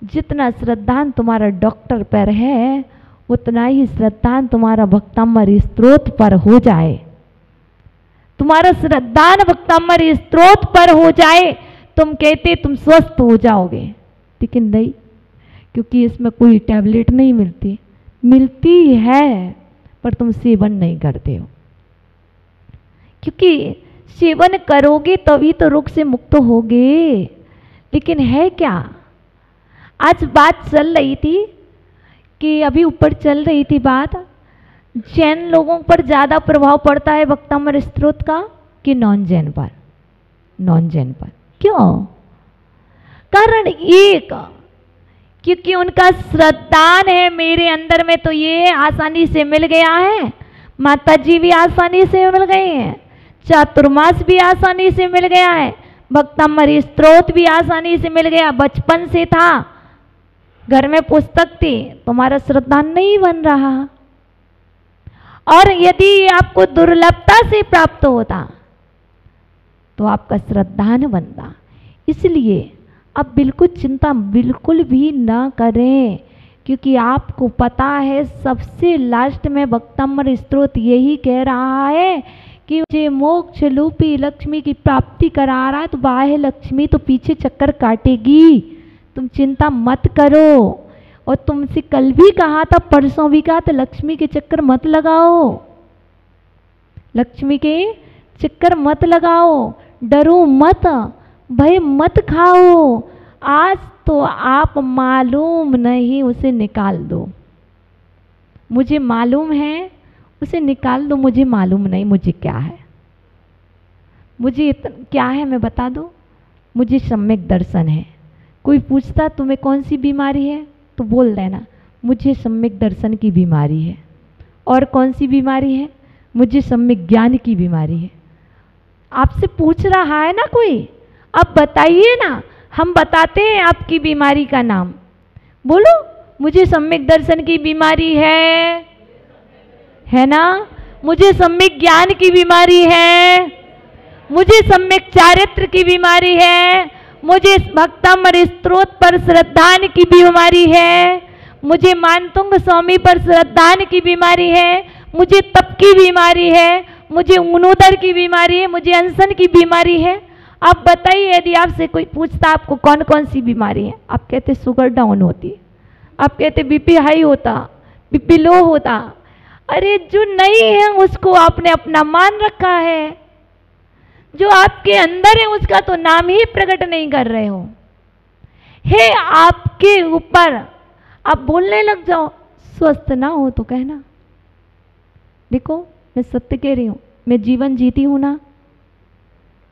जितना श्रद्धान तुम्हारा डॉक्टर पर है उतना ही श्रद्धान तुम्हारा भक्तामृत स्त्रोत पर हो जाए। तुम्हारा श्रद्धान भक्तामृत स्त्रोत पर हो जाए, तुम कहते तुम स्वस्थ हो जाओगे, लेकिन नहीं, क्योंकि इसमें कोई टैबलेट नहीं मिलती, मिलती है पर तुम सेवन नहीं करते हो। क्योंकि सेवन करोगे तभी तो रोग से मुक्त होगे। लेकिन है क्या, आज बात चल रही थी कि अभी ऊपर चल रही थी बात, जैन लोगों पर ज़्यादा प्रभाव पड़ता है भक्तामृत स्त्रोत का कि नॉन जैन पर? नॉन जैन पर क्यों? कारण एक, क्योंकि उनका श्रद्धान है मेरे अंदर में, तो ये आसानी से मिल गया है। माता जी भी आसानी से मिल गए हैं, चातुर्मास भी आसानी से मिल गया है, भक्तामृत स्त्रोत भी आसानी से मिल गया, बचपन से था, घर में पुस्तक थी, तुम्हारा श्रद्धान नहीं बन रहा। और यदि आपको दुर्लभता से प्राप्त होता तो आपका श्रद्धान बनता। इसलिए अब बिल्कुल चिंता बिल्कुल भी ना करें, क्योंकि आपको पता है सबसे लास्ट में भक्तामृत स्त्रोत यही कह रहा है कि मुझे मोक्ष रूपी लक्ष्मी की प्राप्ति करा रहा है, तो बाह्य लक्ष्मी तो पीछे चक्कर काटेगी, तुम चिंता मत करो। और तुमसे कल भी कहा था, परसों भी कहा था, लक्ष्मी के चक्कर मत लगाओ, लक्ष्मी के चक्कर मत लगाओ, डरो मत, भय मत खाओ। आज तो आप मालूम नहीं उसे निकाल दो, मुझे मालूम है उसे निकाल दो, मुझे मालूम नहीं मुझे क्या है, मुझे क्या है मैं बता दूं, मुझे सम्यक दर्शन है। कोई पूछता तुम्हें कौन सी बीमारी है तो बोल देना मुझे सम्यक दर्शन की बीमारी है। और कौन सी बीमारी है? मुझे सम्यक ज्ञान की बीमारी है। आपसे पूछ रहा है ना कोई, अब बताइए ना, हम बताते हैं आपकी बीमारी का नाम, बोलो मुझे सम्यक दर्शन की बीमारी है ना, मुझे सम्यक ज्ञान की बीमारी है, मुझे सम्यक चारित्र की बीमारी है, मुझे भक्तामृत स्त्रोत पर श्रद्धान की बीमारी है, मुझे मानतुंग स्वामी पर श्रद्धान की बीमारी है, मुझे तप की बीमारी है, मुझे ऊनोदर की बीमारी है, मुझे अनशन की बीमारी है। आप बताइए, यदि आपसे कोई पूछता आपको कौन कौन सी बीमारी है, आप कहते शुगर डाउन होती, आप कहते बीपी हाई होता, बीपी लो होता। अरे जो नहीं है उसको आपने अपना मान रखा है, जो आपके अंदर है उसका तो नाम ही प्रकट नहीं कर रहे हो। है आपके ऊपर, आप बोलने लग जाओ, स्वस्थ ना हो तो कहना। देखो मैं सत्य कह रही हूँ, मैं जीवन जीती हूँ ना,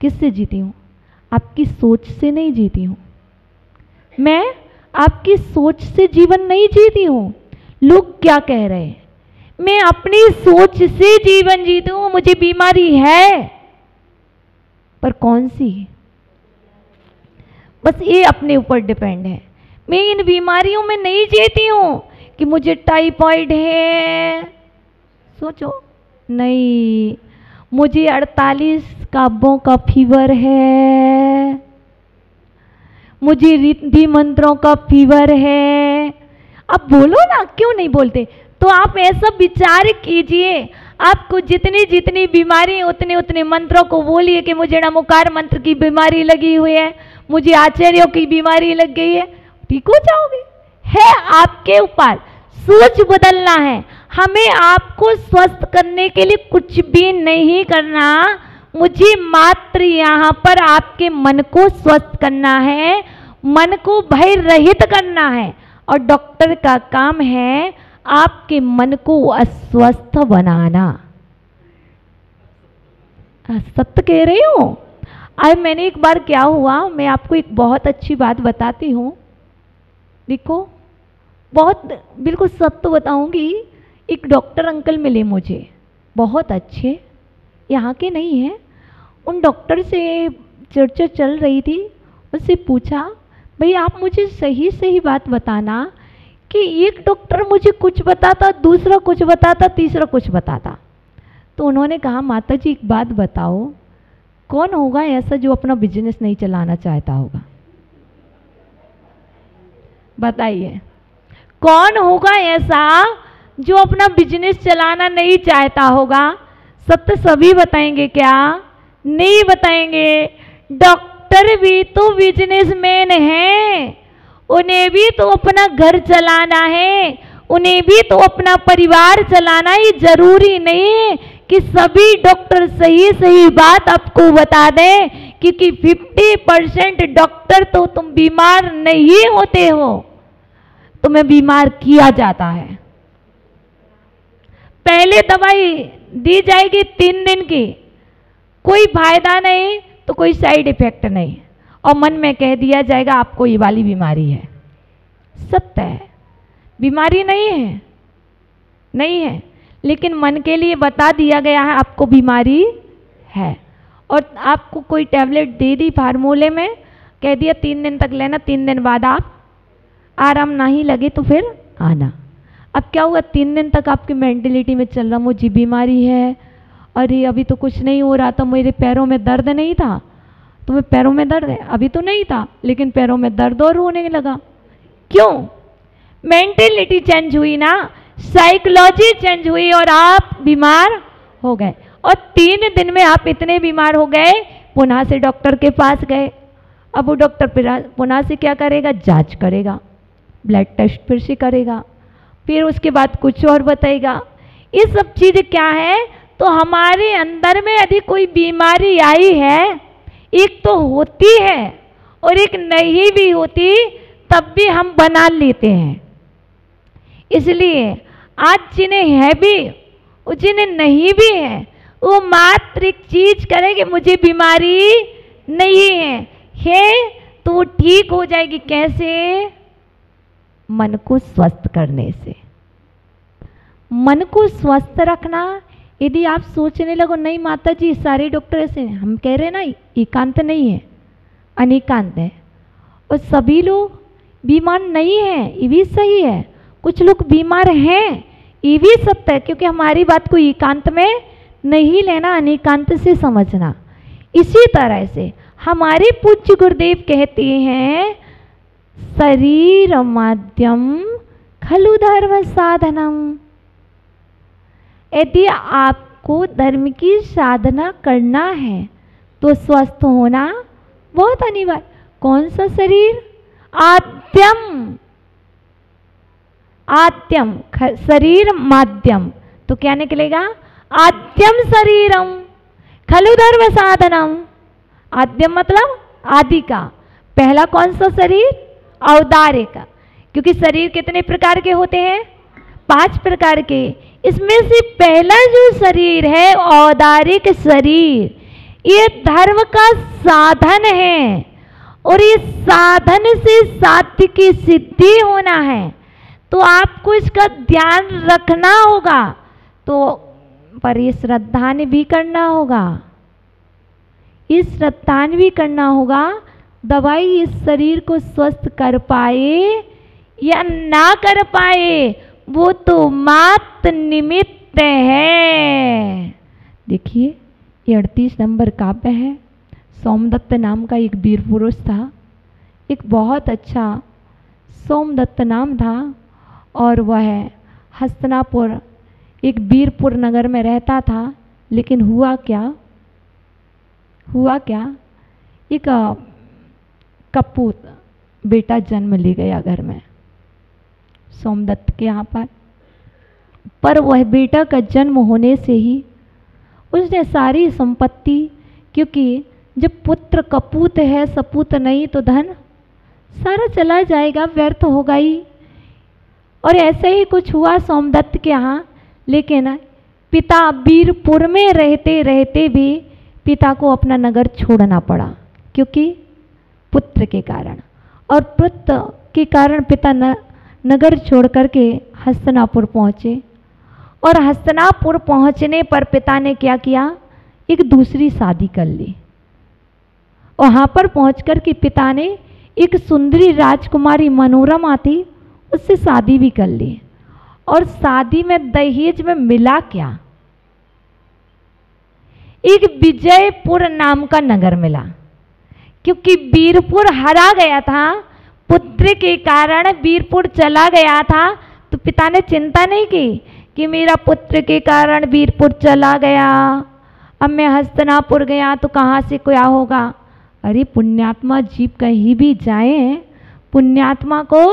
किससे जीती हूँ? आपकी सोच से नहीं जीती हूँ, मैं आपकी सोच से जीवन नहीं जीती हूँ। लोग क्या कह रहे हैं, मैं अपनी सोच से जीवन जीती हूँ। मुझे बीमारी है पर कौन सी, बस ये अपने ऊपर डिपेंड है। मैं इन बीमारियों में नहीं जीती हूँ कि मुझे टाइफाइड है, सोचो नहीं, मुझे 48 काबों का फीवर है, मुझे रिद्धि मंत्रों का फीवर है। अब बोलो ना, क्यों नहीं बोलते? तो आप ऐसा विचार कीजिए, आपको जितनी जितनी बीमारी है उतने उतने मंत्रों को बोलिए कि मुझे नमोकार मंत्र की बीमारी लगी हुई है, मुझे आचार्यों की बीमारी लग गई है, ठीक हो जाओगे। है आपके ऊपर, सोच बदलना है। हमें आपको स्वस्थ करने के लिए कुछ भी नहीं करना, मुझे मात्र यहाँ पर आपके मन को स्वस्थ करना है, मन को भय रहित करना है। और डॉक्टर का काम है आपके मन को अस्वस्थ बनाना। सत्य कह रही हूँ। आज मैंने एक बार क्या हुआ, मैं आपको एक बहुत अच्छी बात बताती हूँ। देखो बहुत बिल्कुल सत्य बताऊंगी। एक डॉक्टर अंकल मिले मुझे, बहुत अच्छे, यहाँ के नहीं हैं। उन डॉक्टर से चर्चा चल रही थी, उससे पूछा भाई आप मुझे सही सही बात बताना कि एक डॉक्टर मुझे कुछ बताता, दूसरा कुछ बताता, तीसरा कुछ बताता। तो उन्होंने कहा माता जी एक बात बताओ, कौन होगा ऐसा जो अपना बिजनेस नहीं चलाना चाहता होगा? बताइए, कौन होगा ऐसा जो अपना बिजनेस चलाना नहीं चाहता होगा? सब तो सभी बताएंगे क्या? नहीं बताएंगे। डॉक्टर भी तो बिजनेसमैन हैं, उन्हें भी तो अपना घर चलाना है, उन्हें भी तो अपना परिवार चलाना। ही जरूरी नहीं है कि सभी डॉक्टर सही सही बात आपको बता दें, क्योंकि 50% डॉक्टर तो तुम बीमार नहीं होते हो, तुम्हें बीमार किया जाता है। पहले दवाई दी जाएगी 3 दिन की, कोई फायदा नहीं तो कोई साइड इफेक्ट नहीं, और मन में कह दिया जाएगा आपको ये वाली बीमारी है। सत्य है, बीमारी नहीं है, नहीं है, लेकिन मन के लिए बता दिया गया है आपको बीमारी है। और आपको कोई टैबलेट दे दी फार्मूले में, कह दिया 3 दिन तक लेना, 3 दिन बाद आप आराम नहीं लगे तो फिर आना। अब क्या हुआ, 3 दिन तक आपकी मेंटलिटी में चल रहा मुझे बीमारी है, अरे अभी तो कुछ नहीं हो रहा था, मेरे पैरों में दर्द नहीं था, तुम्हें पैरों में दर्द है? अभी तो नहीं था, लेकिन पैरों में दर्द और होने लगा। क्यों? मेंटलिटी चेंज हुई ना, साइकोलॉजी चेंज हुई और आप बीमार हो गए। और 3 दिन में आप इतने बीमार हो गए, पुनः से डॉक्टर के पास गए। अब वो डॉक्टर पुनः से क्या करेगा? जांच करेगा, ब्लड टेस्ट फिर से करेगा, फिर उसके बाद कुछ और बताएगा। ये सब चीज़ क्या है? तो हमारे अंदर में यदि कोई बीमारी आई है, एक तो होती है और एक नहीं भी होती, तब भी हम बना लेते हैं। इसलिए आज जिन्हें है भी और जिन्हें नहीं भी है, वो मात्र एक चीज करेंगे, मुझे बीमारी नहीं है तो वो ठीक हो जाएगी। कैसे? मन को स्वस्थ करने से। मन को स्वस्थ रखना। यदि आप सोचने लगो नहीं माता जी सारे डॉक्टर ऐसे हैं, हम कह रहे हैं ना एकांत नहीं है, अनेकांत है, और सभी लोग बीमार नहीं हैं, ये भी सही है। कुछ लोग बीमार हैं, ये भी सत्य है, क्योंकि हमारी बात को एकांत में नहीं लेना, अनेकांत से समझना। इसी तरह से हमारे पूज्य गुरुदेव कहते हैं, शरीर माध्यम खलु धर्म साधनम। यदि आपको धर्म की साधना करना है तो स्वस्थ होना बहुत अनिवार्य। कौन सा शरीर? आद्यम, आद्यम शरीर माध्यम, तो क्या निकलेगा? आद्यम शरीरम खलु धर्म साधनम। आद्यम मतलब आदि का। पहला कौन सा शरीर? औदारिक, क्योंकि शरीर कितने प्रकार के होते हैं? 5 प्रकार के। इसमें से पहला जो शरीर है औदारिक शरीर, ये धर्म का साधन है, और ये साधन से साध्य की सिद्धि होना है, तो आपको इसका ध्यान रखना होगा। तो पर ये श्रद्धान भी करना होगा, इस श्रद्धान भी करना होगा। दवाई इस शरीर को स्वस्थ कर पाए या ना कर पाए, वो तो मात्र निमित्त है। देखिए ये 38 नंबर काव्य है। सोमदत्त नाम का एक वीर पुरुष था, एक बहुत अच्छा सोमदत्त नाम था, और वह हस्तिनापुर एक वीरपुर नगर में रहता था। लेकिन हुआ क्या? एक कपूत बेटा जन्म ले गया घर में सोमदत्त के यहाँ पर वह बेटा का जन्म होने से ही उसने सारी संपत्ति, क्योंकि जब पुत्र कपूत है सपूत नहीं तो धन सारा चला जाएगा, व्यर्थ होगा ही। और ऐसे ही कुछ हुआ सोमदत्त के यहाँ। लेकिन पिता वीरपुर में रहते रहते भी पिता को अपना नगर छोड़ना पड़ा, क्योंकि पुत्र के कारण। और पुत्र के कारण पिता नगर छोड़ करके हस्तिनापुर पहुँचे, और हस्तिनापुर पहुँचने पर पिता ने क्या किया? एक दूसरी शादी कर ली। वहाँ पर पहुँच कर के पिता ने एक सुंदरी राजकुमारी मनोरमा थी, उससे शादी भी कर ली। और शादी में दहेज में मिला क्या? एक विजयपुर नाम का नगर मिला, क्योंकि वीरपुर हरा गया था, पुत्र के कारण वीरपुर चला गया था। तो पिता ने चिंता नहीं की कि मेरा पुत्र के कारण वीरपुर चला गया, अब मैं हस्तिनापुर गया तो कहाँ से क्या होगा। अरे पुण्यात्मा जीव कहीं भी जाए, पुण्यात्मा को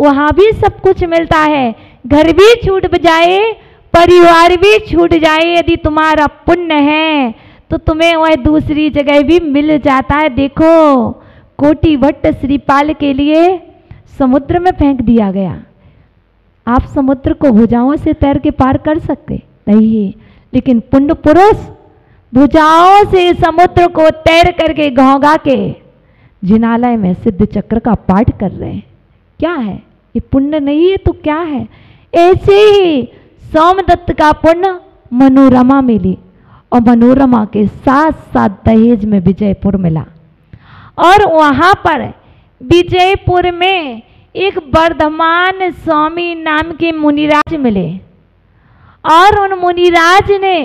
वहाँ भी सब कुछ मिलता है। घर भी छूट जाए, परिवार भी छूट जाए, यदि तुम्हारा पुण्य है तो तुम्हें वह दूसरी जगह भी मिल जाता है। देखो कोटि भट्ट श्रीपाल के लिए समुद्र में फेंक दिया गया। आप समुद्र को भुजाओं से तैर के पार कर सकते नहीं, लेकिन पुण्य पुरुष भुजाओं से समुद्र को तैर करके घोंघा के जिनालय में सिद्ध चक्र का पाठ कर रहे हैं। क्या है ये? पुण्य नहीं है तो क्या है? ऐसे ही सोमदत्त का पुण्य मनोरमा मिली, और मनोरमा के साथ साथ दहेज में विजयपुर मिला। और वहाँ पर विजयपुर में एक वर्धमान स्वामी नाम के मुनिराज मिले, और उन मुनिराज ने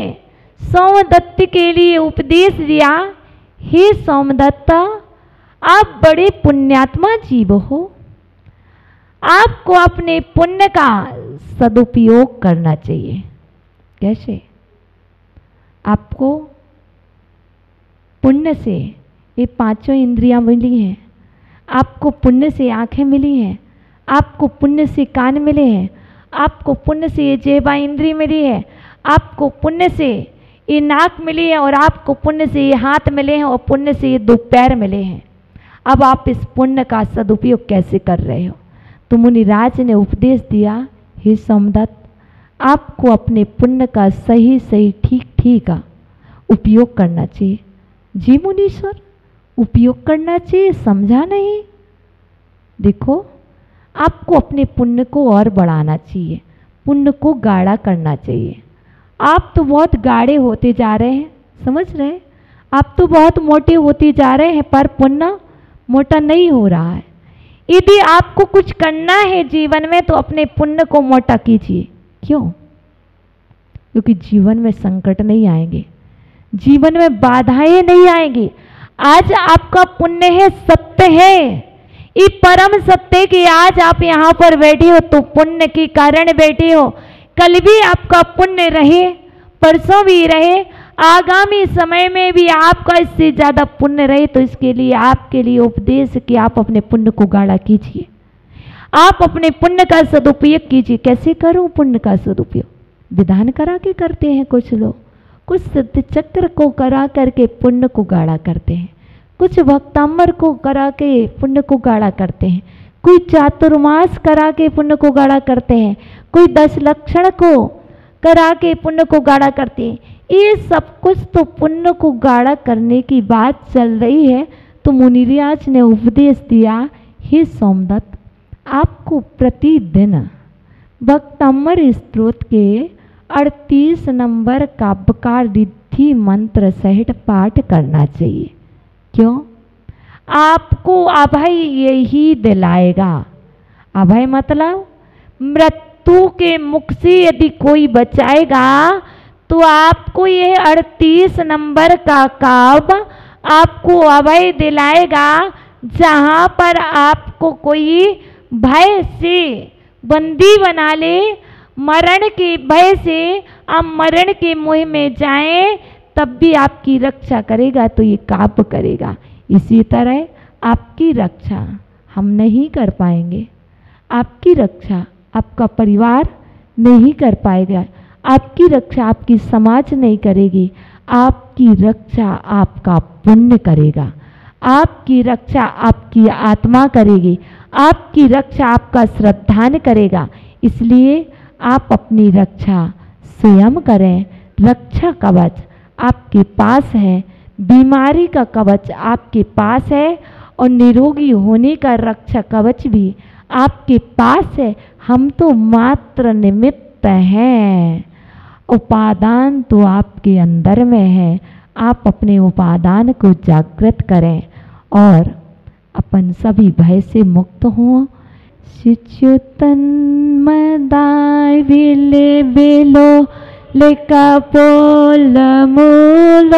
सोमदत्त के लिए उपदेश दिया, हे सोमदत्त, आप बड़े पुण्यात्मा जीव हो, आपको अपने पुण्य का सदुपयोग करना चाहिए। कैसे? आपको पुण्य से ये पांचों इंद्रियां मिली हैं, आपको पुण्य से आंखें मिली हैं, आपको पुण्य से कान मिले हैं, आपको पुण्य से ये जेबा इंद्री मिली है, आपको पुण्य से ये नाक मिली है, और आपको पुण्य से ये हाथ मिले हैं, और पुण्य से ये 2 पैर मिले हैं। अब आप इस पुण्य का सदुपयोग कैसे कर रहे हो? तो मुनिराज ने उपदेश दिया, हे सोमदत्त, आपको अपने पुण्य का सही सही ठीक ठीक उपयोग करना चाहिए। जी मुनीश्वर, उपयोग करना चाहिए, समझा नहीं। देखो आपको अपने पुण्य को और बढ़ाना चाहिए, पुण्य को गाढ़ा करना चाहिए। आप तो बहुत गाढ़े होते जा रहे हैं, समझ रहे हैं? आप तो बहुत मोटे होते जा रहे हैं, पर पुण्य मोटा नहीं हो रहा है। यदि आपको कुछ करना है जीवन में तो अपने पुण्य को मोटा कीजिए। क्यों? क्योंकि जीवन में संकट नहीं आएंगे, जीवन में बाधाएं नहीं आएंगी। आज आपका पुण्य है, सत्य है, ये परम सत्य कि आज आप यहाँ पर बैठे हो तो पुण्य के कारण बैठे हो। कल भी आपका पुण्य रहे, परसों भी रहे, आगामी समय में भी आपका इससे ज़्यादा पुण्य रहे। तो इसके लिए आपके लिए उपदेश कि आप अपने पुण्य को गाढ़ा कीजिए, आप अपने पुण्य का सदुपयोग कीजिए। कैसे करूं पुण्य का सदुपयोग? विधान करा के करते हैं कुछ लोग, कुछ सिद्ध चक्र को करा करके पुण्य को गाढ़ा करते हैं, कुछ भक्तांबर को करा के पुण्य को गाढ़ा करते हैं, कोई चातुर्मास करा के पुण्य को गाढ़ा करते हैं, कोई 10 लक्षण को करा के पुण्य को गाढ़ा करते हैं। ये सब कुछ तो पुण्य को गाढ़ा करने की बात चल रही है। तो मुनिराज ने उपदेश दिया, हे सोमदत्त, आपको प्रतिदिन भक्तांबर स्तोत्र के 38 नंबर काव्यकार रिद्धि मंत्र सहित पाठ करना चाहिए। क्यों? आपको अभय यही दिलाएगा। अभय मतलब मृत्यु के मुख से यदि कोई बचाएगा तो आपको ये 38 नंबर का काव्य आपको अभय दिलाएगा। जहाँ पर आपको कोई भय से बंदी बना ले, मरण के भय से आप मरण के मुँह में जाएं, तब भी आपकी रक्षा करेगा। तो ये काव्य करेगा। इसी तरह आपकी रक्षा हम नहीं कर पाएंगे, आपकी रक्षा आपका परिवार नहीं कर पाएगा, आपकी रक्षा आपकी समाज नहीं करेगी, आपकी रक्षा आपका पुण्य करेगा, आपकी रक्षा आपकी आत्मा करेगी, आपकी रक्षा आपका श्रद्धान करेगा। इसलिए आप अपनी रक्षा स्वयं करें। रक्षा कवच आपके पास है, बीमारी का कवच आपके पास है, और निरोगी होने का रक्षा कवच भी आपके पास है। हम तो मात्र निमित्त हैं, उपादान तो आपके अंदर में है। आप अपने उपादान को जागृत करें और अपन सभी भय से मुक्त हों। शिच्युतन मदाय विले बेलो लिकपोल मूल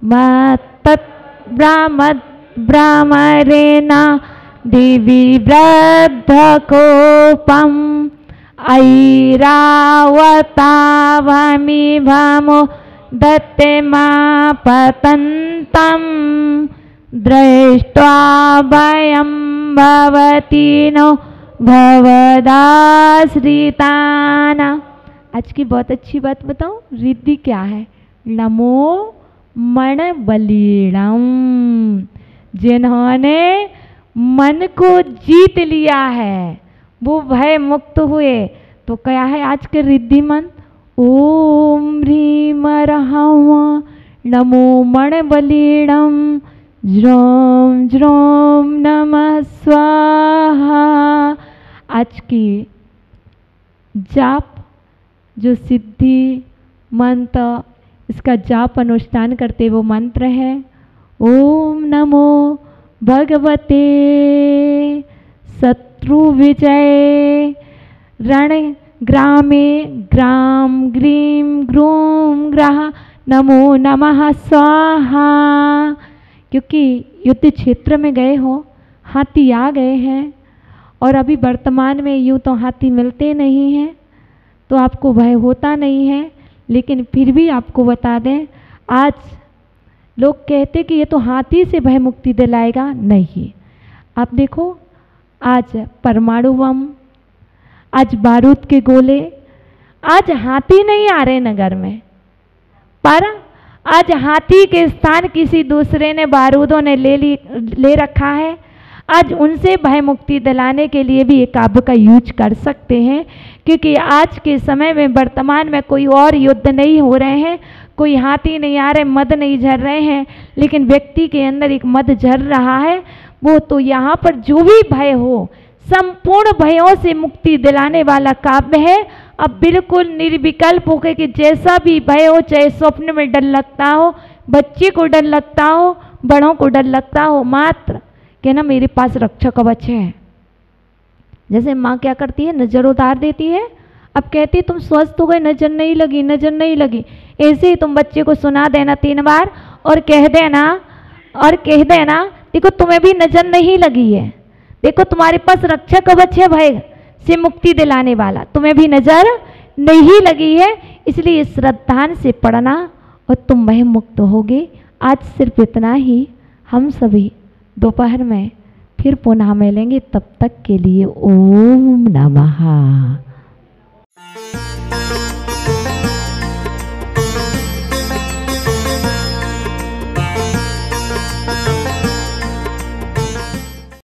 मत्तत् भ्रामरेण दिवि वृद्धकोपम् ऐरावतावमिभमो दत्ते मा पतन्तम् दृष्ट्वा भयं भवति नो भवदाश्रिताना। आज की बहुत अच्छी बात बताऊं, रिद्धि क्या है? नमो मन बलीणम। जिन्होंने मन को जीत लिया है वो भय मुक्त हुए। तो क्या है आज के रिद्धि मंत्र? ओम ह्रीम रहम नमो मन बलीणम ज्रोम ज्रोम नमः स्वाहा। आज की जाप जो सिद्धि मंत्र, इसका जाप अनुष्ठान करते वो मंत्र है ओम नमो भगवते शत्रु विजय रण ग्रामे ग्राम ग्रीम ग्रूम ग्रह नमो नमः स्वाहा। क्योंकि युद्ध क्षेत्र में गए हो, हाथी आ गए हैं और अभी वर्तमान में यूँ तो हाथी मिलते नहीं हैं तो आपको भय होता नहीं है। लेकिन फिर भी आपको बता दें, आज लोग कहते कि ये तो हाथी से भय मुक्ति दिलाएगा। नहीं, आप देखो आज परमाणु बम, आज बारूद के गोले, आज हाथी नहीं आ रहे नगर में, पर आज हाथी के स्थान किसी दूसरे ने बारूदों ने ले रखा है। आज उनसे भय मुक्ति दिलाने के लिए भी एक काव्य का यूज कर सकते हैं। क्योंकि आज के समय में वर्तमान में कोई और युद्ध नहीं हो रहे हैं, कोई हाथी नहीं आ रहे, मद नहीं झर रहे हैं, लेकिन व्यक्ति के अंदर एक मद झर रहा है। वो तो यहाँ पर जो भी भय हो, संपूर्ण भयों से मुक्ति दिलाने वाला काव्य है। अब बिल्कुल निर्विकल्प होकर कि जैसा भी भय हो, चाहे स्वप्न में डर लगता हो, बच्चे को डर लगता हो, बड़ों को डर लगता हो, मात्र कि ना मेरे पास रक्षा कवच है। जैसे माँ क्या करती है, नजर उतार देती है। अब कहती है तुम स्वस्थ हो गए, नजर नहीं लगी, नजर नहीं लगी। ऐसे ही तुम बच्चे को सुना देना 3 बार और कह देना देखो तुम्हें भी नजर नहीं लगी है, देखो तुम्हारे पास रक्षा कवच है भय से मुक्ति दिलाने वाला, तुम्हें भी नजर नहीं लगी है। इसलिए श्रद्धान से पढ़ना और तुम भय मुक्त होगे। आज सिर्फ इतना ही। हम सभी दोपहर में फिर पुनः मिलेंगे, तब तक के लिए ओम नमः।